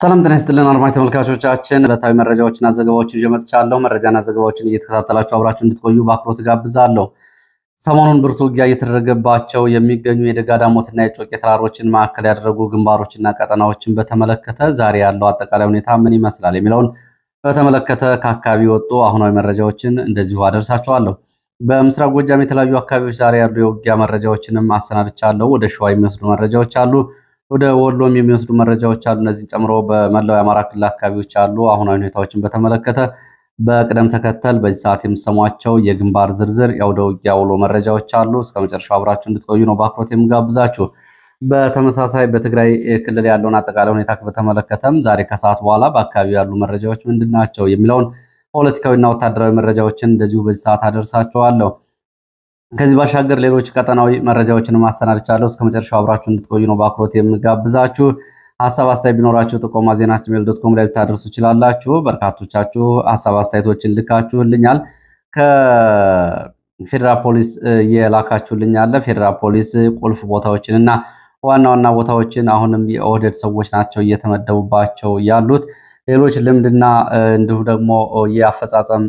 ሰላም ጤና ይስጥልን አድማጭ ተመልካቾቻችን፣ ዕለታዊ መረጃዎችና ዘገባዎችን ይዤ መጥቻለሁ። መረጃና ዘገባዎችን እየተከታተላችሁ አብራችሁ እንድትቆዩ በአክብሮት ጋብዛለሁ። ሰሞኑን ብርቱ ውጊያ እየተደረገባቸው የሚገኙ የደጋዳሞትና የጮቄ ተራሮችን ማዕከል ያደረጉ ግንባሮችና ቀጠናዎችን በተመለከተ ዛሬ ያለው አጠቃላይ ሁኔታ ምን ይመስላል የሚለውን በተመለከተ ከአካባቢ ወጡ አሁናዊ መረጃዎችን እንደዚሁ አደርሳችኋለሁ። በምስራቅ ጎጃም የተለያዩ አካባቢዎች ዛሬ ያሉ የውጊያ መረጃዎችንም አሰናድቻለሁ። ወደ ሸዋ የሚወስዱ መረጃዎች አሉ። ወደ ወሎም የሚወስዱ መረጃዎች አሉ። እነዚህን ጨምሮ በመላው የአማራ ክልል አካባቢዎች አሉ አሁናዊ ሁኔታዎችን በተመለከተ በቅደም ተከተል በዚህ ሰዓት የምሰሟቸው የግንባር ዝርዝር የአውደ ውጊያ ውሎ መረጃዎች አሉ። እስከ መጨረሻው አብራችሁ እንድትቆዩ ነው በአክብሮት የምጋብዛችሁ። በተመሳሳይ በትግራይ ክልል ያለውን አጠቃላይ ሁኔታ በተመለከተም ዛሬ ከሰዓት በኋላ በአካባቢው ያሉ መረጃዎች ምንድናቸው የሚለውን ፖለቲካዊና ወታደራዊ መረጃዎችን እንደዚሁ በዚህ ሰዓት አደርሳችኋለሁ። ከዚህ ባሻገር ሌሎች ቀጠናዊ መረጃዎችን ማሰናድቻለሁ። እስከ መጨረሻው አብራችሁ እንድትቆዩ ነው በአክብሮት የምጋብዛችሁ። ሐሳብ አስተያየት ቢኖራችሁ ጥቆማ ዜና@gmail.com ላይ ልታደርሱ ትችላላችሁ። በርካቶቻችሁ ሐሳብ አስተያየቶችን ልካችሁልኛል። ከፌዴራል ፖሊስ የላካችሁልኛል። ፌዴራል ፖሊስ ቁልፍ ቦታዎችንና ዋና ዋና ቦታዎችን አሁንም የኦህዴድ ሰዎች ናቸው እየተመደቡባቸው ያሉት። ሌሎች ልምድና እንዲሁም ደግሞ የአፈጻጸም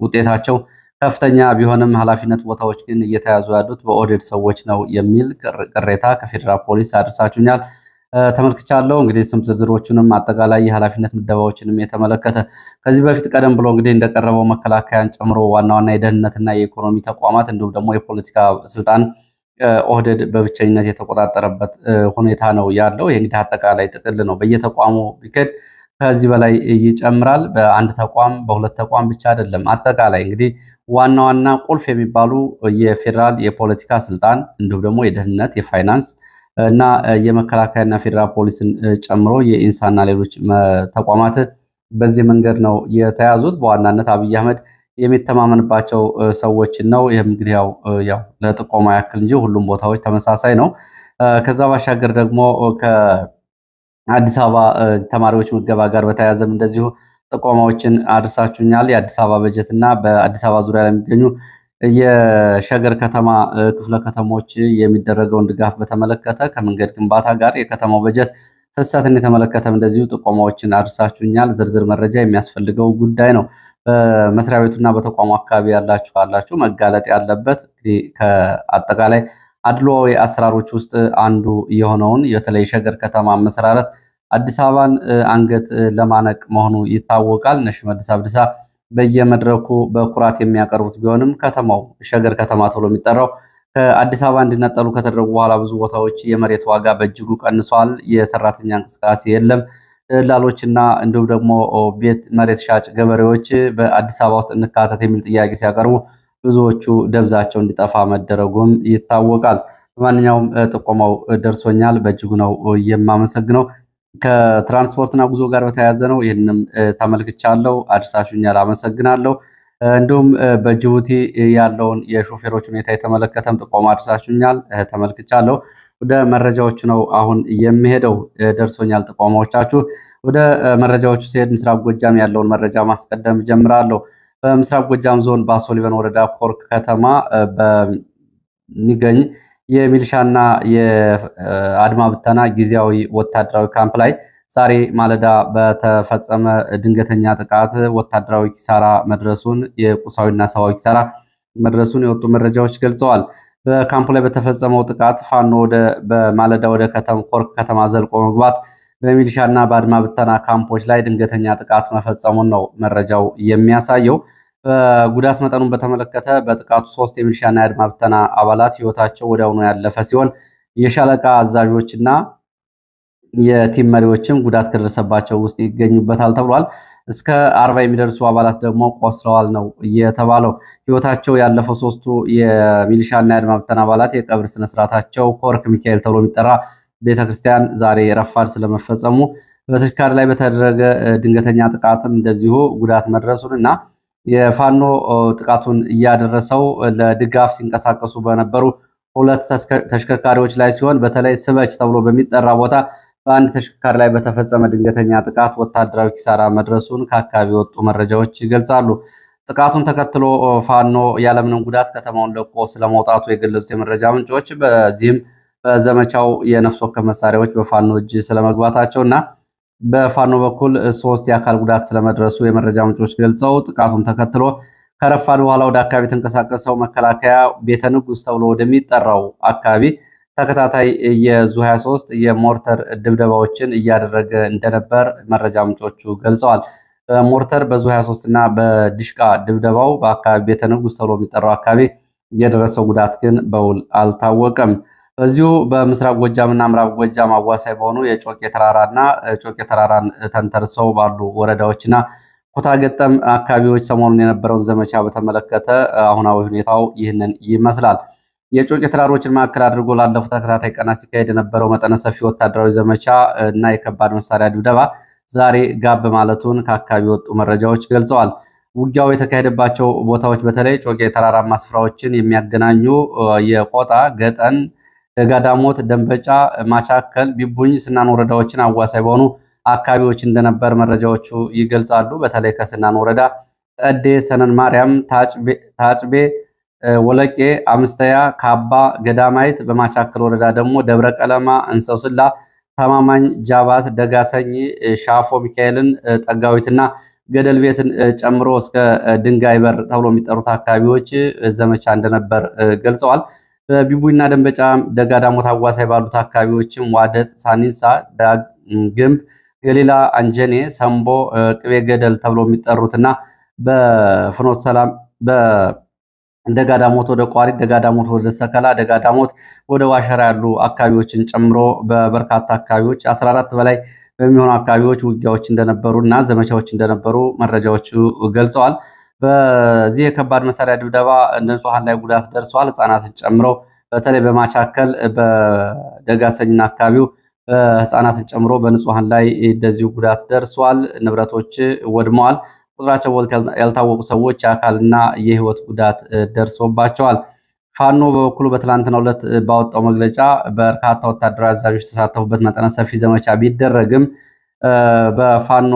ውጤታቸው ከፍተኛ ቢሆንም ኃላፊነት ቦታዎች ግን እየተያዙ ያሉት በኦህዴድ ሰዎች ነው የሚል ቅሬታ ከፌዴራል ፖሊስ አድርሳችሁኛል፣ ተመልክቻለሁ። እንግዲህ ስም ዝርዝሮቹንም አጠቃላይ የኃላፊነት ምደባዎችንም የተመለከተ ከዚህ በፊት ቀደም ብሎ እንግዲህ እንደቀረበው መከላከያን ጨምሮ ዋና ዋና የደህንነትና የኢኮኖሚ ተቋማት እንዲሁም ደግሞ የፖለቲካ ስልጣን ኦህዴድ በብቸኝነት የተቆጣጠረበት ሁኔታ ነው ያለው። ይህ እንግዲህ አጠቃላይ ጥቅል ነው። በየተቋሙ ቢከድ ከዚህ በላይ ይጨምራል። በአንድ ተቋም በሁለት ተቋም ብቻ አይደለም። አጠቃላይ እንግዲህ ዋና ዋና ቁልፍ የሚባሉ የፌዴራል የፖለቲካ ስልጣን እንዲሁም ደግሞ የደህንነት፣ የፋይናንስ እና የመከላከያና ፌዴራል ፖሊስን ጨምሮ የኢንሳና ሌሎች ተቋማት በዚህ መንገድ ነው የተያዙት። በዋናነት አብይ አህመድ የሚተማመንባቸው ሰዎችን ነው። ይህም እንግዲህ ያው ለጥቆማ ያክል እንጂ ሁሉም ቦታዎች ተመሳሳይ ነው። ከዛ ባሻገር ደግሞ ከአዲስ አበባ ተማሪዎች ምገባ ጋር በተያያዘም እንደዚሁ ጥቆማዎችን አድርሳችሁኛል። የአዲስ አበባ በጀት እና በአዲስ አበባ ዙሪያ ለሚገኙ የሸገር ከተማ ክፍለ ከተሞች የሚደረገውን ድጋፍ በተመለከተ ከመንገድ ግንባታ ጋር የከተማው በጀት ፍሰትን የተመለከተም እንደዚሁ ጥቆማዎችን አድርሳችሁኛል። ዝርዝር መረጃ የሚያስፈልገው ጉዳይ ነው። በመስሪያ ቤቱና በተቋሙ አካባቢ ያላችሁ ካላችሁ መጋለጥ ያለበት እንግዲህ ከአጠቃላይ አድሏዊ አሰራሮች ውስጥ አንዱ የሆነውን በተለይ ሸገር ከተማ አመሰራረት አዲስ አበባን አንገት ለማነቅ መሆኑ ይታወቃል። እነ ሽመልስ አብዲሳ በየመድረኩ በኩራት የሚያቀርቡት ቢሆንም ከተማው ሸገር ከተማ ተብሎ የሚጠራው ከአዲስ አበባ እንዲነጠሉ ከተደረጉ በኋላ ብዙ ቦታዎች የመሬት ዋጋ በእጅጉ ቀንሷል። የሰራተኛ እንቅስቃሴ የለም። ደላሎችና እንዲሁም ደግሞ ቤት መሬት ሻጭ ገበሬዎች በአዲስ አበባ ውስጥ እንካተት የሚል ጥያቄ ሲያቀርቡ ብዙዎቹ ደብዛቸው እንዲጠፋ መደረጉም ይታወቃል። በማንኛውም ጥቆማው ደርሶኛል። በእጅጉ ነው የማመሰግነው። ከትራንስፖርትና ጉዞ ጋር በተያያዘ ነው። ይህንም ተመልክቻለሁ፣ አድርሳችሁኛል፣ አመሰግናለሁ። እንዲሁም በጅቡቲ ያለውን የሾፌሮች ሁኔታ የተመለከተም ጥቆማ አድርሳችሁኛል፣ ተመልክቻለሁ። ወደ መረጃዎቹ ነው አሁን የሚሄደው። ደርሶኛል ጥቆማዎቻችሁ። ወደ መረጃዎቹ ሲሄድ ምስራቅ ጎጃም ያለውን መረጃ ማስቀደም ጀምራለሁ። በምስራቅ ጎጃም ዞን ባሶ ሊበን ወረዳ ኮርክ ከተማ በሚገኝ የሚሊሻና የአድማ ብተና ጊዜያዊ ወታደራዊ ካምፕ ላይ ዛሬ ማለዳ በተፈጸመ ድንገተኛ ጥቃት ወታደራዊ ኪሳራ መድረሱን፣ የቁሳዊና ሰዋዊ ኪሳራ መድረሱን የወጡ መረጃዎች ገልጸዋል። በካምፑ ላይ በተፈጸመው ጥቃት ፋኖ በማለዳ ወደ ኮርክ ከተማ ዘልቆ መግባት በሚሊሻና በአድማ ብተና ካምፖች ላይ ድንገተኛ ጥቃት መፈጸሙን ነው መረጃው የሚያሳየው። ጉዳት መጠኑን በተመለከተ በጥቃቱ 3 የሚሊሻና የአድማ ብተና አባላት ህይወታቸው ወዲያውኑ ያለፈ ሲሆን የሻለቃ አዛዦችና የቲም መሪዎችም ጉዳት ከደረሰባቸው ውስጥ ይገኙበታል ተብሏል። እስከ 40 የሚደርሱ አባላት ደግሞ ቆስለዋል ነው የተባለው። ህይወታቸው ያለፈው 3ቱ የሚሊሻና የአድማ ብተና አባላት የቀብር ስነስርዓታቸው ኮርክ ሚካኤል ተብሎ የሚጠራ ቤተክርስቲያን ዛሬ ረፋድ ስለመፈጸሙ፣ በተሽከርካሪ ላይ በተደረገ ድንገተኛ ጥቃትም እንደዚሁ ጉዳት መድረሱን እና የፋኖ ጥቃቱን እያደረሰው ለድጋፍ ሲንቀሳቀሱ በነበሩ 2 ተሽከርካሪዎች ላይ ሲሆን በተለይ ስበች ተብሎ በሚጠራ ቦታ በአንድ ተሽከርካሪ ላይ በተፈጸመ ድንገተኛ ጥቃት ወታደራዊ ኪሳራ መድረሱን ከአካባቢ የወጡ መረጃዎች ይገልጻሉ። ጥቃቱን ተከትሎ ፋኖ ያለምንም ጉዳት ከተማውን ለቆ ስለመውጣቱ የገለጹት የመረጃ ምንጮች በዚህም በዘመቻው የነፍስ ወከፍ መሳሪያዎች በፋኖ እጅ ስለመግባታቸውና በፋኖ በኩል 3 የአካል ጉዳት ስለመድረሱ የመረጃ ምንጮች ገልጸው ጥቃቱን ተከትሎ ከረፋድ በኋላ ወደ አካባቢ የተንቀሳቀሰው መከላከያ ቤተ ንጉስ ተብሎ ወደሚጠራው አካባቢ ተከታታይ የዙ 23 የሞርተር ድብደባዎችን እያደረገ እንደነበር መረጃ ምንጮቹ ገልጸዋል። በሞርተር በዙ 23 እና በዲሽቃ ድብደባው በአካባቢ ቤተ ንጉስ ተብሎ የሚጠራው አካባቢ የደረሰው ጉዳት ግን በውል አልታወቀም። በዚሁ በምስራቅ ጎጃም እና ምዕራብ ጎጃም አዋሳኝ በሆኑ የጮቄ ተራራና ጮቄ ተራራን ተንተርሰው ባሉ ወረዳዎችና ኩታ ገጠም አካባቢዎች ሰሞኑን የነበረውን ዘመቻ በተመለከተ አሁናዊ ሁኔታው ይህንን ይመስላል። የጮቄ ተራሮችን ማዕከል አድርጎ ላለፉት ተከታታይ ቀናት ሲካሄድ የነበረው መጠነ ሰፊ ወታደራዊ ዘመቻ እና የከባድ መሳሪያ ድብደባ ዛሬ ጋብ ማለቱን ከአካባቢ የወጡ መረጃዎች ገልጸዋል። ውጊያው የተካሄደባቸው ቦታዎች በተለይ ጮቄ ተራራማ ስፍራዎችን የሚያገናኙ የቆጣ ገጠን፣ ደጋዳሞት፣ ደንበጫ፣ ማቻከል፣ ቢቡኝ፣ ስናን ወረዳዎችን አዋሳኝ በሆኑ አካባቢዎች እንደነበር መረጃዎቹ ይገልጻሉ። በተለይ ከስናን ወረዳ ጠዴ፣ ሰነን ማርያም፣ ታጭቤ፣ ወለቄ፣ አምስተያ፣ ካባ፣ ገዳማይት፣ በማቻከል ወረዳ ደግሞ ደብረ ቀለማ፣ እንሰውስላ፣ ተማማኝ፣ ጃባት፣ ደጋሰኝ፣ ሻፎ ሚካኤልን፣ ጠጋዊትና ገደል ቤትን ጨምሮ እስከ ድንጋይ በር ተብሎ የሚጠሩት አካባቢዎች ዘመቻ እንደነበር ገልጸዋል። በቢቡይና ደንበጫ ደጋዳሞት አዋሳኝ ባሉት አካባቢዎችም ዋደጥ፣ ሳኒሳ፣ ግንብ፣ ገሊላ፣ አንጀኔ፣ ሰምቦ፣ ቅቤ ገደል ተብሎ የሚጠሩትና በፍኖት ሰላም ደጋዳሞት ወደ ቋሪት፣ ደጋዳሞት ወደ ሰከላ፣ ደጋዳሞት ወደ ዋሸራ ያሉ አካባቢዎችን ጨምሮ በበርካታ አካባቢዎች 14 በላይ በሚሆኑ አካባቢዎች ውጊያዎች እንደነበሩ እና ዘመቻዎች እንደነበሩ መረጃዎቹ ገልጸዋል። በዚህ የከባድ መሳሪያ ድብደባ ንጹሃን ላይ ጉዳት ደርሷል። ህፃናትን ጨምሮ በተለይ በማቻከል በደጋሰኝና አካባቢው ህፃናትን ጨምሮ በንጹሃን ላይ እንደዚሁ ጉዳት ደርሷል። ንብረቶች ወድመዋል። ቁጥራቸው ያልታወቁ ሰዎች የአካልና የህይወት ጉዳት ደርሶባቸዋል። ፋኖ በበኩሉ በትላንትናው ዕለት ባወጣው መግለጫ በርካታ ወታደራዊ አዛዦች የተሳተፉበት መጠነ ሰፊ ዘመቻ ቢደረግም በፋኖ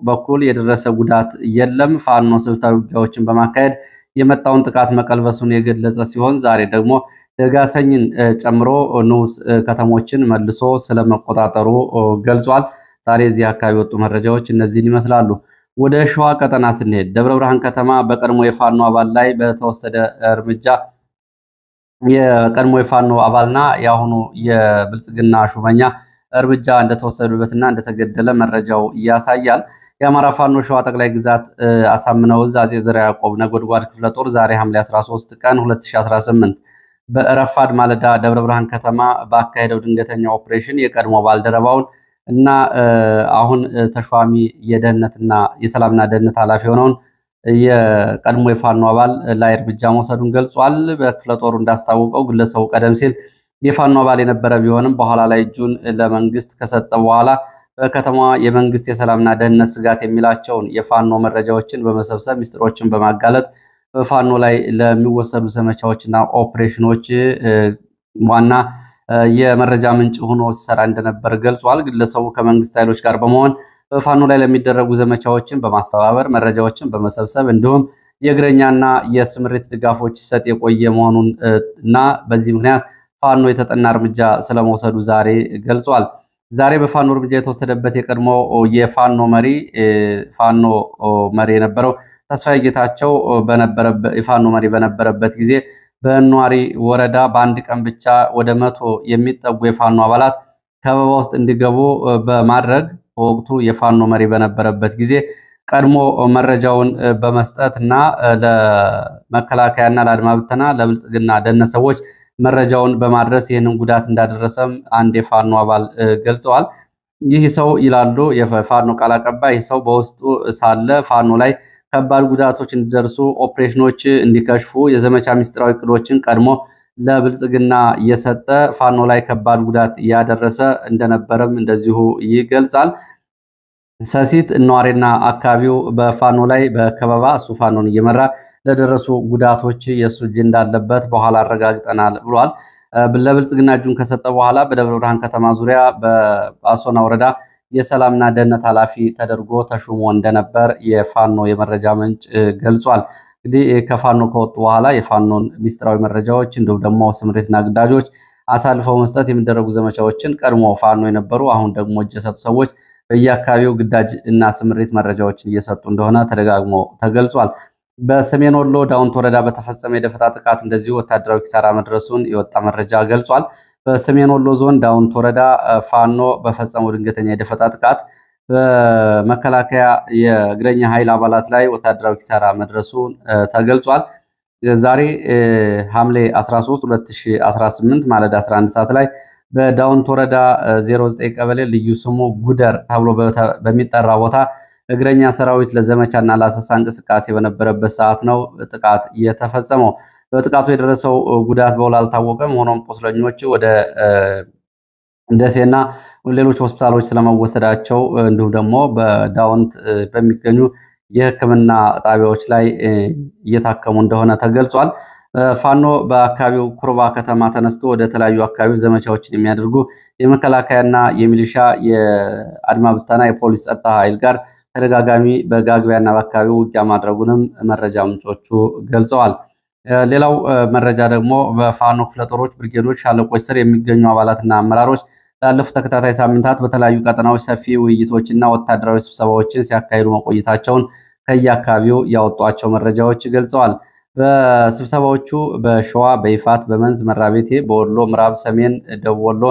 በኩል የደረሰ ጉዳት የለም። ፋኖ ስልታዊ ውጊያዎችን በማካሄድ የመጣውን ጥቃት መቀልበሱን የገለጸ ሲሆን ዛሬ ደግሞ ደጋሰኝን ጨምሮ ንዑስ ከተሞችን መልሶ ስለመቆጣጠሩ ገልጿል። ዛሬ እዚህ አካባቢ የወጡ መረጃዎች እነዚህን ይመስላሉ። ወደ ሸዋ ቀጠና ስንሄድ ደብረ ብርሃን ከተማ በቀድሞ የፋኖ አባል ላይ በተወሰደ እርምጃ የቀድሞ የፋኖ አባልና የአሁኑ የብልጽግና ሹመኛ እርምጃ እንደተወሰዱበትና እንደተገደለ መረጃው ያሳያል። የአማራ ፋኖ ሸዋ ጠቅላይ ግዛት አሳምነው ዕዝ አፄ ዘርዓ ያዕቆብ ነጎድጓድ ክፍለ ጦር ዛሬ ሐምሌ 13 ቀን 2018 በረፋድ ማለዳ ደብረ ብርሃን ከተማ ባካሄደው ድንገተኛ ኦፕሬሽን የቀድሞ ባልደረባውን እና አሁን ተሿሚ የደህንነትና የሰላምና ደህንነት ኃላፊ የሆነውን የቀድሞ የፋኖ አባል ላይ እርምጃ መውሰዱን ገልጿል። በክፍለ ጦሩ እንዳስታወቀው ግለሰቡ ቀደም ሲል የፋኖ አባል የነበረ ቢሆንም በኋላ ላይ እጁን ለመንግስት ከሰጠ በኋላ በከተማዋ የመንግስት የሰላምና ደህንነት ስጋት የሚላቸውን የፋኖ መረጃዎችን በመሰብሰብ ሚስጥሮችን በማጋለጥ በፋኖ ላይ ለሚወሰዱ ዘመቻዎችና ኦፕሬሽኖች ዋና የመረጃ ምንጭ ሆኖ ሲሰራ እንደነበር ገልጿል። ግለሰቡ ከመንግስት ኃይሎች ጋር በመሆን በፋኖ ላይ ለሚደረጉ ዘመቻዎችን በማስተባበር መረጃዎችን በመሰብሰብ እንዲሁም የእግረኛና የስምሪት ድጋፎች ሲሰጥ የቆየ መሆኑን እና በዚህ ምክንያት ፋኖ የተጠና እርምጃ ስለመውሰዱ ዛሬ ገልጿል። ዛሬ በፋኖ እርምጃ የተወሰደበት የቀድሞ የፋኖ መሪ የነበረው ተስፋዬ ጌታቸው የፋኖ መሪ በነበረበት ጊዜ በኗሪ ወረዳ በአንድ ቀን ብቻ ወደ 100 የሚጠጉ የፋኖ አባላት ከበባ ውስጥ እንዲገቡ በማድረግ በወቅቱ የፋኖ መሪ በነበረበት ጊዜ ቀድሞ መረጃውን በመስጠት እና ለመከላከያና ለአድማ ብተና ለብልጽግና ደህንነት ሰዎች መረጃውን በማድረስ ይህንን ጉዳት እንዳደረሰም አንድ የፋኖ አባል ገልጸዋል። ይህ ሰው ይላሉ የፋኖ ቃል አቀባይ፣ ይህ ሰው በውስጡ ሳለ ፋኖ ላይ ከባድ ጉዳቶች እንዲደርሱ፣ ኦፕሬሽኖች እንዲከሽፉ፣ የዘመቻ ሚስጥራዊ እቅዶችን ቀድሞ ለብልጽግና የሰጠ ፋኖ ላይ ከባድ ጉዳት ያደረሰ እንደነበረም እንደዚሁ ይገልጻል። ሰሲት ነዋሪና አካባቢው በፋኖ ላይ በከበባ እሱ ፋኖን እየመራ ለደረሱ ጉዳቶች የእሱ እጅ እንዳለበት በኋላ አረጋግጠናል ብሏል። ለብልጽግና እጁን ከሰጠ በኋላ በደብረ ብርሃን ከተማ ዙሪያ በአሶና ወረዳ የሰላምና ደህንነት ኃላፊ ተደርጎ ተሹሞ እንደነበር የፋኖ የመረጃ ምንጭ ገልጿል። እንግዲህ ከፋኖ ከወጡ በኋላ የፋኖን ሚስጥራዊ መረጃዎች እንዲሁም ደግሞ ስምሪትና ግዳጆች አሳልፈው መስጠት የሚደረጉ ዘመቻዎችን ቀድሞ ፋኖ የነበሩ አሁን ደግሞ እጅ የሰጡ ሰዎች በየአካባቢው ግዳጅ እና ስምሪት መረጃዎችን እየሰጡ እንደሆነ ተደጋግሞ ተገልጿል። በሰሜን ወሎ ዳውንት ወረዳ በተፈጸመ የደፈጣ ጥቃት እንደዚሁ ወታደራዊ ኪሳራ መድረሱን የወጣ መረጃ ገልጿል። በሰሜን ወሎ ዞን ዳውንት ወረዳ ፋኖ በፈጸመው ድንገተኛ የደፈጣ ጥቃት በመከላከያ የእግረኛ ኃይል አባላት ላይ ወታደራዊ ኪሳራ መድረሱን ተገልጿል። ዛሬ ሐምሌ 13 2018 ማለዳ 11 ሰዓት ላይ በዳውንት ወረዳ 09 ቀበሌ ልዩ ስሙ ጉደር ተብሎ በሚጠራ ቦታ እግረኛ ሰራዊት ለዘመቻና ለአሰሳ እንቅስቃሴ በነበረበት ሰዓት ነው ጥቃት የተፈጸመው። በጥቃቱ የደረሰው ጉዳት በውል አልታወቀም። ሆኖም ቁስለኞች ወደ ደሴና ሌሎች ሆስፒታሎች ስለመወሰዳቸው እንዲሁም ደግሞ በዳውንት በሚገኙ የሕክምና ጣቢያዎች ላይ እየታከሙ እንደሆነ ተገልጿል። ፋኖ በአካባቢው ኩርባ ከተማ ተነስቶ ወደ ተለያዩ አካባቢዎች ዘመቻዎችን የሚያደርጉ የመከላከያና የሚሊሻ የአድማ ብተና የፖሊስ ጸጥታ ኃይል ጋር ተደጋጋሚ በጋግቢያና በአካባቢው ውጊያ ማድረጉንም መረጃ ምንጮቹ ገልጸዋል። ሌላው መረጃ ደግሞ በፋኖ ክፍለ ጦሮች፣ ብርጌዶች፣ ሻለቆች ስር የሚገኙ አባላትና አመራሮች ላለፉት ተከታታይ ሳምንታት በተለያዩ ቀጠናዎች ሰፊ ውይይቶችና ወታደራዊ ስብሰባዎችን ሲያካሂዱ መቆየታቸውን ከየአካባቢው ያወጧቸው መረጃዎች ገልጸዋል። በስብሰባዎቹ በሸዋ፣ በይፋት፣ በመንዝ፣ መራቤቴ፣ በወሎ ምዕራብ፣ ሰሜን፣ ደቡብ ወሎ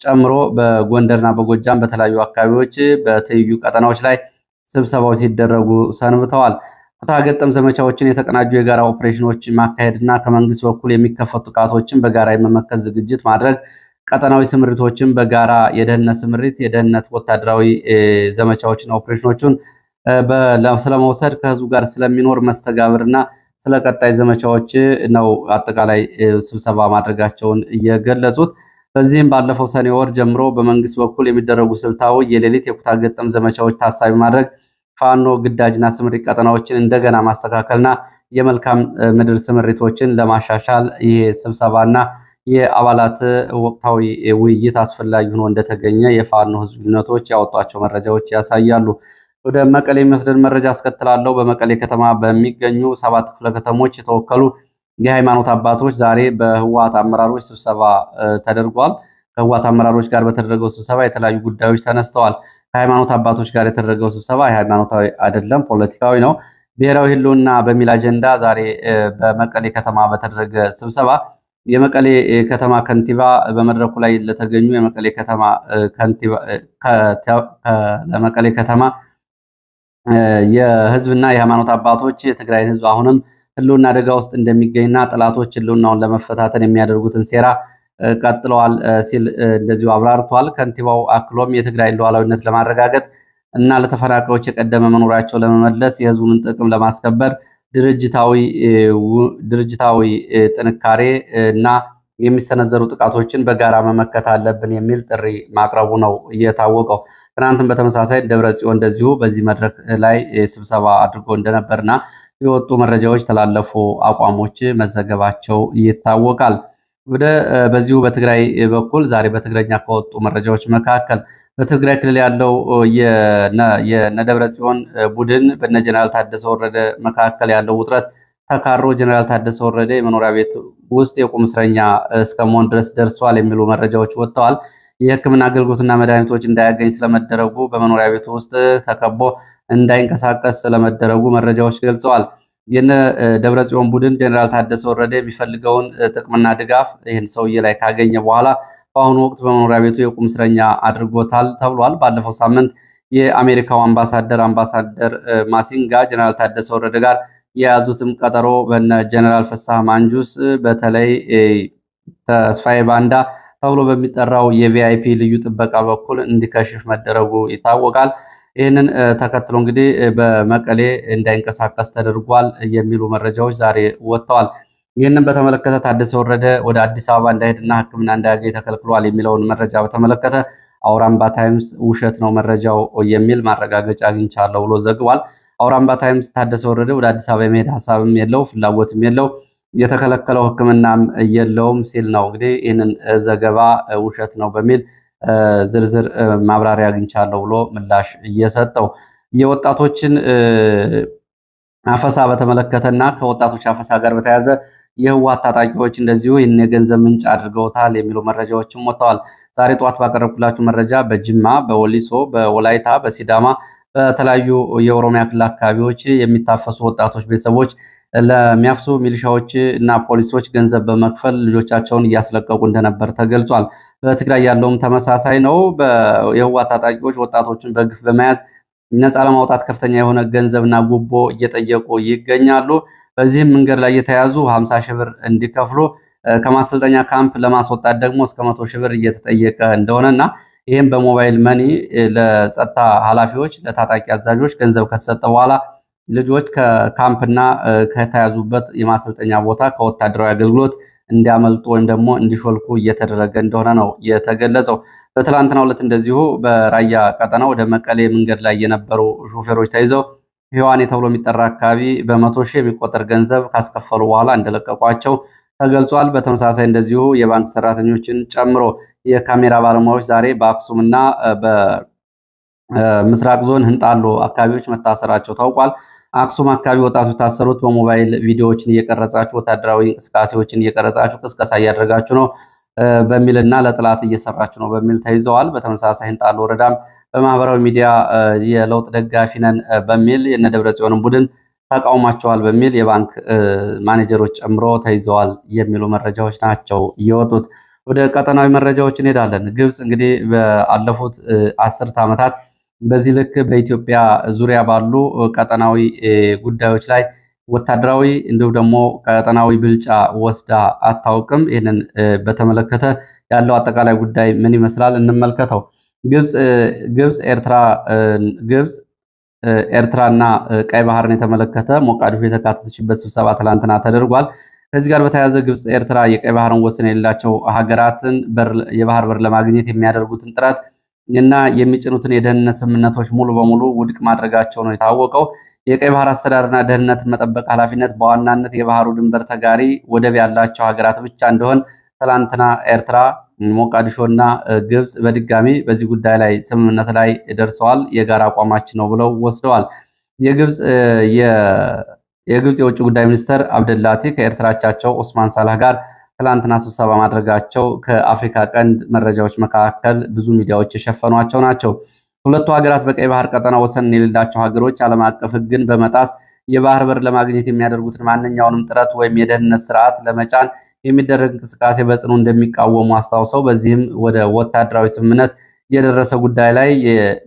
ጨምሮ በጎንደርና በጎጃም በተለያዩ አካባቢዎች በትይዩ ቀጠናዎች ላይ ስብሰባዎች ሲደረጉ ሰንብተዋል። ኩታ ገጠም ዘመቻዎችን፣ የተቀናጁ የጋራ ኦፕሬሽኖችን ማካሄድና ከመንግስት በኩል የሚከፈቱ ጥቃቶችን በጋራ የመመከት ዝግጅት ማድረግ፣ ቀጠናዊ ስምሪቶችን በጋራ የደህንነት ስምሪት፣ የደህንነት ወታደራዊ ዘመቻዎችና ኦፕሬሽኖችን ስለመውሰድ ከህዝቡ ጋር ስለሚኖር መስተጋብርና ስለ ቀጣይ ዘመቻዎች ነው አጠቃላይ ስብሰባ ማድረጋቸውን እየገለጹት። በዚህም ባለፈው ሰኔ ወር ጀምሮ በመንግስት በኩል የሚደረጉ ስልታዊ የሌሊት የኩታ ገጠም ዘመቻዎች ታሳቢ ማድረግ ፋኖ ግዳጅና ስምሪት ቀጠናዎችን እንደገና ማስተካከልና የመልካም ምድር ስምሪቶችን ለማሻሻል ይሄ ስብሰባና የአባላት ወቅታዊ ውይይት አስፈላጊ ሆኖ እንደተገኘ የፋኖ ህዝብ ግንኙነቶች ያወጧቸው መረጃዎች ያሳያሉ። ወደ መቀሌ የሚወስደን መረጃ አስከትላለሁ። በመቀሌ ከተማ በሚገኙ 7 ክፍለ ከተሞች የተወከሉ የሃይማኖት አባቶች ዛሬ በህወሓት አመራሮች ስብሰባ ተደርጓል። ከህወሓት አመራሮች ጋር በተደረገው ስብሰባ የተለያዩ ጉዳዮች ተነስተዋል። ከሃይማኖት አባቶች ጋር የተደረገው ስብሰባ ሃይማኖታዊ አይደለም፣ ፖለቲካዊ ነው። ብሔራዊ ህልውና በሚል አጀንዳ ዛሬ በመቀሌ ከተማ በተደረገ ስብሰባ የመቀሌ ከተማ ከንቲባ በመድረኩ ላይ ለተገኙ የመቀሌ ከተማ ከንቲባ ለመቀሌ ከተማ የህዝብና የሃይማኖት አባቶች የትግራይን ህዝብ አሁንም ህልውና አደጋ ውስጥ እንደሚገኝና ጠላቶች ህልውናውን ለመፈታተን የሚያደርጉትን ሴራ ቀጥለዋል ሲል እንደዚሁ አብራርቷል። ከንቲባው አክሎም የትግራይን ሉዓላዊነት ለማረጋገጥ እና ለተፈናቃዮች የቀደመ መኖሪያቸው ለመመለስ የህዝቡን ጥቅም ለማስከበር ድርጅታዊ ጥንካሬ እና የሚሰነዘሩ ጥቃቶችን በጋራ መመከት አለብን የሚል ጥሪ ማቅረቡ ነው እየታወቀው። ትናንትም በተመሳሳይ ደብረጽዮን እንደዚሁ በዚህ መድረክ ላይ ስብሰባ አድርጎ እንደነበርና የወጡ መረጃዎች ተላለፉ አቋሞች መዘገባቸው ይታወቃል። በዚሁ በትግራይ በኩል ዛሬ በትግረኛ ከወጡ መረጃዎች መካከል በትግራይ ክልል ያለው የነደብረጽዮን ቡድን በነ ጀነራል ታደሰ ወረደ መካከል ያለው ውጥረት ተካሮ ጀነራል ታደሰ ወረደ የመኖሪያ ቤት ውስጥ የቁም እስረኛ እስከመሆን ድረስ ደርሷል የሚሉ መረጃዎች ወጥተዋል። የሕክምና አገልግሎትና መድኃኒቶች እንዳያገኝ ስለመደረጉ፣ በመኖሪያ ቤቱ ውስጥ ተከቦ እንዳይንቀሳቀስ ስለመደረጉ መረጃዎች ገልጸዋል። የነ ደብረጽዮን ቡድን ጀነራል ታደሰ ወረደ የሚፈልገውን ጥቅምና ድጋፍ ይህን ሰውዬ ላይ ካገኘ በኋላ በአሁኑ ወቅት በመኖሪያ ቤቱ የቁም እስረኛ አድርጎታል ተብሏል። ባለፈው ሳምንት የአሜሪካው አምባሳደር ማሲንጋ ጀነራል ታደሰ ወረደ ጋር የያዙትም ቀጠሮ በነ ጀነራል ፍስሐ ማንጁስ በተለይ ተስፋዬ ባንዳ ተብሎ በሚጠራው የቪአይፒ ልዩ ጥበቃ በኩል እንዲከሽፍ መደረጉ ይታወቃል። ይህንን ተከትሎ እንግዲህ በመቀሌ እንዳይንቀሳቀስ ተደርጓል የሚሉ መረጃዎች ዛሬ ወጥተዋል። ይህንን በተመለከተ ታደሰ ወረደ ወደ አዲስ አበባ እንዳይሄድና ሕክምና እንዳያገኝ ተከልክሏል የሚለውን መረጃ በተመለከተ አውራምባ ታይምስ ውሸት ነው መረጃው የሚል ማረጋገጫ አግኝቻለሁ ብሎ ዘግቧል። አውራምባ ታይምስ ታደሰ ወረደ ወደ አዲስ አበባ የመሄድ ሀሳብም የለው ፍላጎትም የለው የተከለከለው ሕክምናም የለውም ሲል ነው እንግዲህ ይህንን ዘገባ ውሸት ነው በሚል ዝርዝር ማብራሪያ አግኝቻለሁ ብሎ ምላሽ እየሰጠው የወጣቶችን አፈሳ በተመለከተና ከወጣቶች አፈሳ ጋር በተያያዘ የህወሓት ታጣቂዎች እንደዚሁ ይህን የገንዘብ ምንጭ አድርገውታል የሚሉ መረጃዎችም ወጥተዋል። ዛሬ ጠዋት ባቀረብኩላችሁ መረጃ በጅማ፣ በወሊሶ፣ በወላይታ፣ በሲዳማ በተለያዩ የኦሮሚያ ክልል አካባቢዎች የሚታፈሱ ወጣቶች ቤተሰቦች ለሚያፍሱ ሚሊሻዎች እና ፖሊሶች ገንዘብ በመክፈል ልጆቻቸውን እያስለቀቁ እንደነበር ተገልጿል። በትግራይ ያለውም ተመሳሳይ ነው። የህወሓት ታጣቂዎች ወጣቶችን በግፍ በመያዝ ነፃ ለማውጣት ከፍተኛ የሆነ ገንዘብና ጉቦ እየጠየቁ ይገኛሉ። በዚህም መንገድ ላይ የተያዙ 50 ሺህ ብር እንዲከፍሉ ከማሰልጠኛ ካምፕ ለማስወጣት ደግሞ እስከ 100 ሺህ ብር እየተጠየቀ እንደሆነና ይህም በሞባይል መኒ ለጸጥታ ኃላፊዎች ለታጣቂ አዛዦች ገንዘብ ከተሰጠ በኋላ ልጆች ከካምፕና ከተያዙበት የማሰልጠኛ ቦታ ከወታደራዊ አገልግሎት እንዲያመልጡ ወይም ደግሞ እንዲሾልኩ እየተደረገ እንደሆነ ነው የተገለጸው። በትላንትናው ዕለት እንደዚሁ በራያ ቀጠና ወደ መቀሌ መንገድ ላይ የነበሩ ሾፌሮች ተይዘው ሔዋኔ ተብሎ የሚጠራ አካባቢ በ100 ሺህ የሚቆጠር ገንዘብ ካስከፈሉ በኋላ እንደለቀቋቸው ተገልጿል። በተመሳሳይ እንደዚሁ የባንክ ሰራተኞችን ጨምሮ የካሜራ ባለሙያዎች ዛሬ በአክሱምና በምስራቅ ዞን ህንጣሎ አካባቢዎች መታሰራቸው ታውቋል። አክሱም አካባቢ ወጣቶች የታሰሩት በሞባይል ቪዲዮዎችን እየቀረጻችሁ ወታደራዊ እንቅስቃሴዎችን እየቀረጻችሁ ቅስቀሳ እያደረጋችሁ ነው በሚልና ለጥላት እየሰራችሁ ነው በሚል ተይዘዋል። በተመሳሳይ ህንጣሎ ወረዳም በማህበራዊ ሚዲያ የለውጥ ደጋፊ ነን በሚል የነደብረጽዮንን ቡድን ተቃውሟቸዋል በሚል የባንክ ማኔጀሮች ጨምሮ ተይዘዋል የሚሉ መረጃዎች ናቸው የወጡት። ወደ ቀጠናዊ መረጃዎች እንሄዳለን። ግብጽ እንግዲህ ባለፉት 10 ዓመታት በዚህ ልክ በኢትዮጵያ ዙሪያ ባሉ ቀጠናዊ ጉዳዮች ላይ ወታደራዊ እንዲሁም ደግሞ ቀጠናዊ ብልጫ ወስዳ አታውቅም። ይህንን በተመለከተ ያለው አጠቃላይ ጉዳይ ምን ይመስላል እንመልከተው። ግብጽ ኤርትራና ቀይ ባህርን የተመለከተ ሞቃዲሾ የተካተተችበት ስብሰባ ትላንትና ተደርጓል። ከዚህ ጋር በተያያዘ ግብጽ ኤርትራ የቀይ ባህርን ወሰን የሌላቸው ሀገራትን የባህር በር ለማግኘት የሚያደርጉትን ጥረት እና የሚጭኑትን የደህንነት ስምምነቶች ሙሉ በሙሉ ውድቅ ማድረጋቸው ነው የታወቀው። የቀይ ባህር አስተዳደርና ደህንነትን መጠበቅ ኃላፊነት በዋናነት የባህሩ ድንበር ተጋሪ ወደብ ያላቸው ሀገራት ብቻ እንደሆን ትላንትና ኤርትራ፣ ሞቃዲሾና ግብጽ በድጋሚ በዚህ ጉዳይ ላይ ስምምነት ላይ ደርሰዋል። የጋራ አቋማችን ነው ብለው ወስደዋል። የግብጽ የውጭ ጉዳይ ሚኒስትር አብደላቲ ከኤርትራቻቸው ኦስማን ሳላህ ጋር ትላንትና ስብሰባ ማድረጋቸው ከአፍሪካ ቀንድ መረጃዎች መካከል ብዙ ሚዲያዎች የሸፈኗቸው ናቸው። ሁለቱ ሀገራት በቀይ ባህር ቀጠና ወሰን የሌላቸው ሀገሮች ዓለም አቀፍ ሕግን በመጣስ የባህር በር ለማግኘት የሚያደርጉትን ማንኛውንም ጥረት ወይም የደህንነት ስርዓት ለመጫን የሚደረግ እንቅስቃሴ በጽኑ እንደሚቃወሙ አስታውሰው በዚህም ወደ ወታደራዊ ስምምነት የደረሰ ጉዳይ ላይ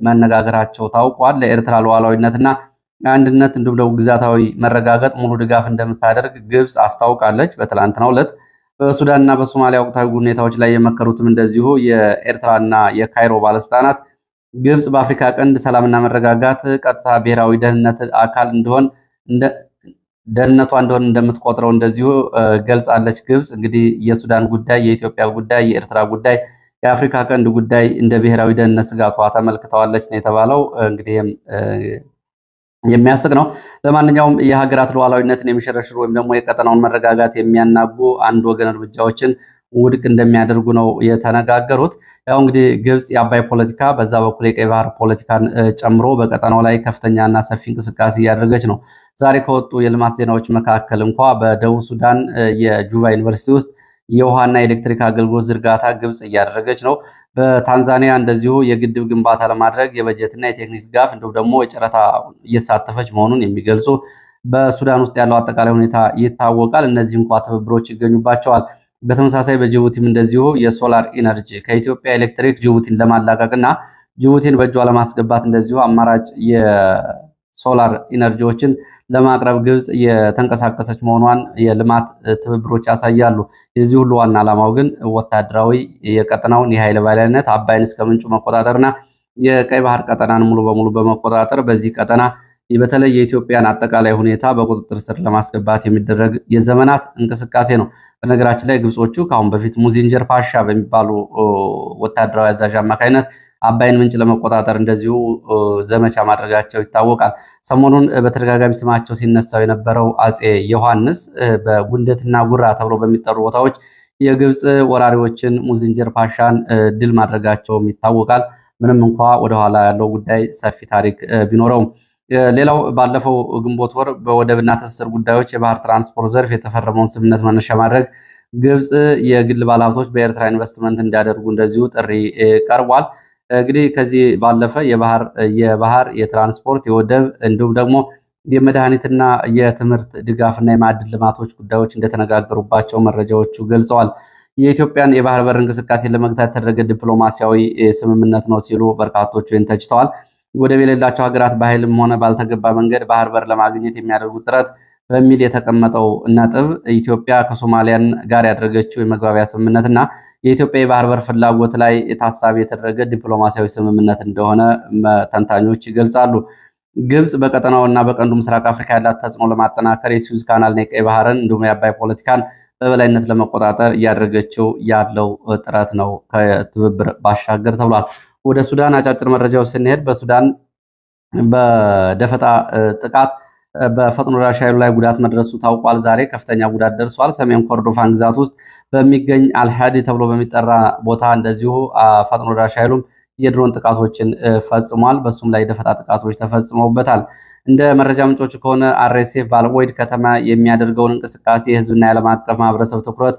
መነጋገራቸው ታውቋል። ለኤርትራ ሉዓላዊነትና አንድነት እንዲሁም ደግሞ ግዛታዊ መረጋገጥ ሙሉ ድጋፍ እንደምታደርግ ግብጽ አስታውቃለች። በትላንትናው ዕለት በሱዳንና በሶማሊያ ወቅታዊ ሁኔታዎች ላይ የመከሩትም እንደዚሁ የኤርትራና የካይሮ ባለስልጣናት ግብጽ በአፍሪካ ቀንድ ሰላምና መረጋጋት ቀጥታ ብሔራዊ ደህንነት አካል ደህንነቷ እንደሆነ እንደምትቆጥረው እንደዚሁ ገልጻለች። ግብጽ እንግዲህ የሱዳን ጉዳይ፣ የኢትዮጵያ ጉዳይ፣ የኤርትራ ጉዳይ፣ የአፍሪካ ቀንድ ጉዳይ እንደ ብሔራዊ ደህንነት ስጋቷ ተመልክተዋለች ነው የተባለው። እንግዲህም የሚያስቅ ነው። ለማንኛውም የሀገራት ሉዓላዊነትን የሚሸረሽሩ ወይም ደግሞ የቀጠናውን መረጋጋት የሚያናጉ አንድ ወገን እርምጃዎችን ውድቅ እንደሚያደርጉ ነው የተነጋገሩት። ያው እንግዲህ ግብጽ የአባይ ፖለቲካ በዛ በኩል የቀይ ባህር ፖለቲካን ጨምሮ በቀጠናው ላይ ከፍተኛና ሰፊ እንቅስቃሴ እያደረገች ነው። ዛሬ ከወጡ የልማት ዜናዎች መካከል እንኳ በደቡብ ሱዳን የጁባ ዩኒቨርሲቲ ውስጥ የውሃና የኤሌክትሪክ አገልግሎት ዝርጋታ ግብጽ እያደረገች ነው። በታንዛኒያ እንደዚሁ የግድብ ግንባታ ለማድረግ የበጀትና የቴክኒክ ድጋፍ እንዲሁም ደግሞ የጨረታ እየተሳተፈች መሆኑን የሚገልጹ በሱዳን ውስጥ ያለው አጠቃላይ ሁኔታ ይታወቃል። እነዚህ እንኳ ትብብሮች ይገኙባቸዋል። በተመሳሳይ በጅቡቲም እንደዚሁ የሶላር ኢነርጂ ከኢትዮጵያ ኤሌክትሪክ ጅቡቲን ለማላቀቅና ጅቡቲን በእጇ ለማስገባት እንደዚሁ አማራጭ የሶላር ኢነርጂዎችን ለማቅረብ ግብጽ የተንቀሳቀሰች መሆኗን የልማት ትብብሮች ያሳያሉ። የዚህ ሁሉ ዋና ዓላማው ግን ወታደራዊ የቀጠናውን የኃይል ባለቤትነት አባይን እስከ ምንጩ መቆጣጠርና የቀይ ባህር ቀጠናን ሙሉ በሙሉ በመቆጣጠር በዚህ ቀጠና በተለይ የኢትዮጵያን አጠቃላይ ሁኔታ በቁጥጥር ስር ለማስገባት የሚደረግ የዘመናት እንቅስቃሴ ነው። በነገራችን ላይ ግብጾቹ ከአሁን በፊት ሙዚንጀር ፓሻ በሚባሉ ወታደራዊ አዛዥ አማካኝነት አባይን ምንጭ ለመቆጣጠር እንደዚሁ ዘመቻ ማድረጋቸው ይታወቃል። ሰሞኑን በተደጋጋሚ ስማቸው ሲነሳው የነበረው አጼ ዮሐንስ በጉንደትና ጉራ ተብሎ በሚጠሩ ቦታዎች የግብጽ ወራሪዎችን ሙዚንጀር ፓሻን ድል ማድረጋቸውም ይታወቃል። ምንም እንኳ ወደኋላ ያለው ጉዳይ ሰፊ ታሪክ ቢኖረውም ሌላው ባለፈው ግንቦት ወር በወደብና ትስስር ጉዳዮች የባህር ትራንስፖርት ዘርፍ የተፈረመውን ስምምነት መነሻ ማድረግ ግብጽ የግል ባለሀብቶች በኤርትራ ኢንቨስትመንት እንዲያደርጉ እንደዚሁ ጥሪ ቀርቧል። እንግዲህ ከዚህ ባለፈ የባህር የትራንስፖርት የወደብ እንዲሁም ደግሞ የመድኃኒትና የትምህርት ድጋፍና የማዕድን ልማቶች ጉዳዮች እንደተነጋገሩባቸው መረጃዎቹ ገልጸዋል። የኢትዮጵያን የባህር በር እንቅስቃሴ ለመግታት የተደረገ ዲፕሎማሲያዊ ስምምነት ነው ሲሉ በርካቶቹ ይህን ተችተዋል። ወደብ የሌላቸው ሀገራት በኃይልም ሆነ ባልተገባ መንገድ ባህር በር ለማግኘት የሚያደርጉት ጥረት በሚል የተቀመጠው ነጥብ ኢትዮጵያ ከሶማሊያን ጋር ያደረገችው የመግባቢያ ስምምነትና የኢትዮጵያ የባህር በር ፍላጎት ላይ ታሳቢ የተደረገ ዲፕሎማሲያዊ ስምምነት እንደሆነ ተንታኞች ይገልጻሉ። ግብጽ በቀጠናውና በቀንዱ ምስራቅ አፍሪካ ያላት ተጽዕኖ ለማጠናከር የስዊዝ ካናልና የቀይ ባህርን እንዲሁም የአባይ ፖለቲካን በበላይነት ለመቆጣጠር እያደረገችው ያለው ጥረት ነው ከትብብር ባሻገር ተብሏል። ወደ ሱዳን አጫጭር መረጃዎች ስንሄድ በሱዳን በደፈጣ ጥቃት በፈጥኖ ደራሽ ኃይሉ ላይ ጉዳት መድረሱ ታውቋል። ዛሬ ከፍተኛ ጉዳት ደርሷል። ሰሜን ኮርዶፋን ግዛት ውስጥ በሚገኝ አልሃዲ ተብሎ በሚጠራ ቦታ እንደዚሁ ፈጥኖ ደራሽ ኃይሉም የድሮን ጥቃቶችን ፈጽሟል። በሱም ላይ ደፈጣ ጥቃቶች ተፈጽመውበታል። እንደ መረጃ ምንጮች ከሆነ አርኤስኤፍ በአልወይድ ከተማ የሚያደርገውን እንቅስቃሴ የህዝብና የዓለም አቀፍ ማህበረሰብ ትኩረት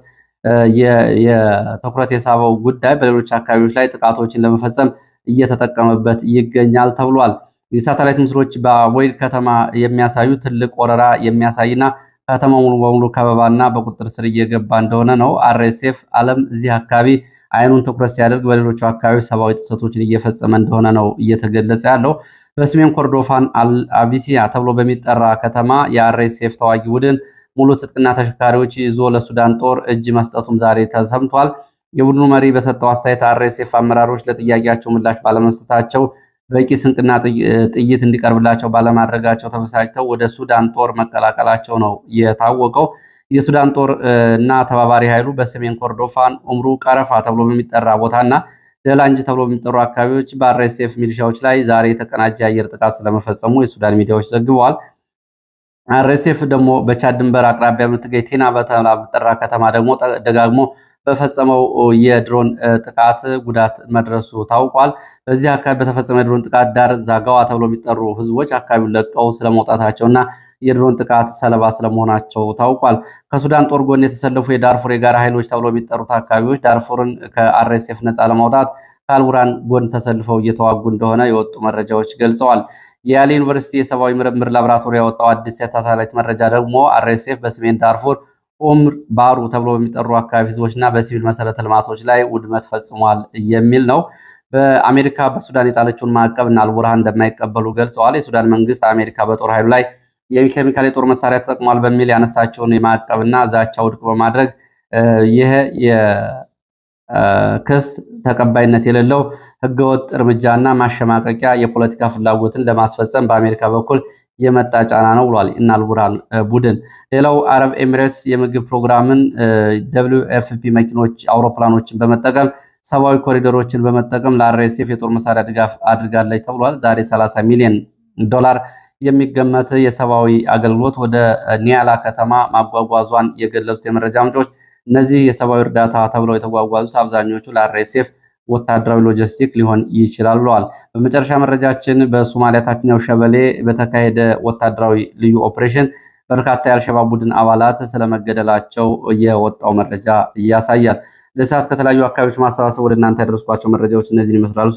የሳበው ጉዳይ በሌሎች አካባቢዎች ላይ ጥቃቶችን ለመፈጸም እየተጠቀመበት ይገኛል ተብሏል። የሳተላይት ምስሎች በአልወይድ ከተማ የሚያሳዩ ትልቅ ወረራ የሚያሳይና ከተማው ሙሉ በሙሉ ከበባና በቁጥጥር ስር እየገባ እንደሆነ ነው። አርኤስኤፍ ዓለም እዚህ አካባቢ አይኑን ትኩረት ሲያደርግ በሌሎቹ አካባቢዎች ሰብአዊ ጥሰቶችን እየፈጸመ እንደሆነ ነው እየተገለጸ ያለው። በሰሜን ኮርዶፋን አቢሲያ ተብሎ በሚጠራ ከተማ የአርኤስኤፍ ተዋጊ ቡድን ሙሉ ትጥቅና ተሽከርካሪዎች ይዞ ለሱዳን ጦር እጅ መስጠቱም ዛሬ ተሰምቷል። የቡድኑ መሪ በሰጠው አስተያየት አርኤስኤፍ አመራሮች ለጥያቄያቸው ምላሽ ባለመስጠታቸው በቂ ስንቅና ጥይት እንዲቀርብላቸው ባለማድረጋቸው ተበሳጭተው ወደ ሱዳን ጦር መቀላቀላቸው ነው የታወቀው። የሱዳን ጦር እና ተባባሪ ኃይሉ በሰሜን ኮርዶፋን ኡምሩ ቀረፋ ተብሎ በሚጠራ ቦታና ደላንጅ ተብሎ በሚጠሩ አካባቢዎች በአርኤስኤፍ ሚሊሻዎች ላይ ዛሬ የተቀናጀ አየር ጥቃት ስለመፈጸሙ የሱዳን ሚዲያዎች ዘግበዋል። አርኤስኤፍ ደግሞ በቻድ ድንበር አቅራቢያ የምትገኝ ቲና በተብላ በሚጠራ ከተማ ደግሞ ደጋግሞ በፈጸመው የድሮን ጥቃት ጉዳት መድረሱ ታውቋል። በዚህ አካባቢ በተፈጸመ የድሮን ጥቃት ዳር ዛጋዋ ተብሎ የሚጠሩ ህዝቦች አካባቢውን ለቀው ስለመውጣታቸውና የድሮን ጥቃት ሰለባ ስለመሆናቸው ታውቋል። ከሱዳን ጦር ጎን የተሰለፉ የዳርፉር የጋራ ኃይሎች ተብሎ የሚጠሩት አካባቢዎች ዳርፉርን ከአርኤስኤፍ ነፃ ለማውጣት ከአልቡራን ጎን ተሰልፈው እየተዋጉ እንደሆነ የወጡ መረጃዎች ገልጸዋል። የያሌ ዩኒቨርሲቲ የሰብአዊ ምርምር ላቦራቶሪ ያወጣው አዲስ የሳተላይት መረጃ ደግሞ አርኤስኤፍ በሰሜን ዳርፉር ኡምር ባሩ ተብሎ በሚጠሩ አካባቢ ህዝቦችና በሲቪል መሰረተ ልማቶች ላይ ውድመት ፈጽሟል የሚል ነው። በአሜሪካ በሱዳን የጣለችውን ማዕቀብና አልቡርሃን እንደማይቀበሉ ገልጸዋል። የሱዳን መንግስት አሜሪካ በጦር ኃይሉ ላይ የኬሚካል የጦር መሳሪያ ተጠቅሟል በሚል ያነሳቸውን የማዕቀብና ዛቻ ውድቅ በማድረግ ይህ የክስ ተቀባይነት የሌለው ህገወጥ እርምጃና ማሸማቀቂያ የፖለቲካ ፍላጎትን ለማስፈጸም በአሜሪካ በኩል የመጣ ጫና ነው ብሏል እና አልቡርሃን ቡድን። ሌላው አረብ ኤሚሬትስ የምግብ ፕሮግራምን WFP መኪኖች አውሮፕላኖችን በመጠቀም ሰብአዊ ኮሪደሮችን በመጠቀም ለአርኤስኤፍ የጦር መሳሪያ ድጋፍ አድርጋለች ተብሏል። ዛሬ $30 ሚሊዮን የሚገመት የሰብአዊ አገልግሎት ወደ ኒያላ ከተማ ማጓጓዟን የገለጹት የመረጃ ምንጮች እነዚህ የሰብአዊ እርዳታ ተብለው የተጓጓዙት አብዛኞቹ ለአርኤስኤፍ ወታደራዊ ሎጂስቲክ ሊሆን ይችላል ብለዋል። በመጨረሻ መረጃችን በሶማሊያ ታችኛው ሸበሌ በተካሄደ ወታደራዊ ልዩ ኦፕሬሽን በርካታ የአልሸባብ ቡድን አባላት ስለመገደላቸው የወጣው መረጃ ያሳያል። ለሰዓት ከተለያዩ አካባቢዎች ማሰባሰብ ወደ እናንተ ያደረስኳቸው መረጃዎች እነዚህን ይመስላሉ።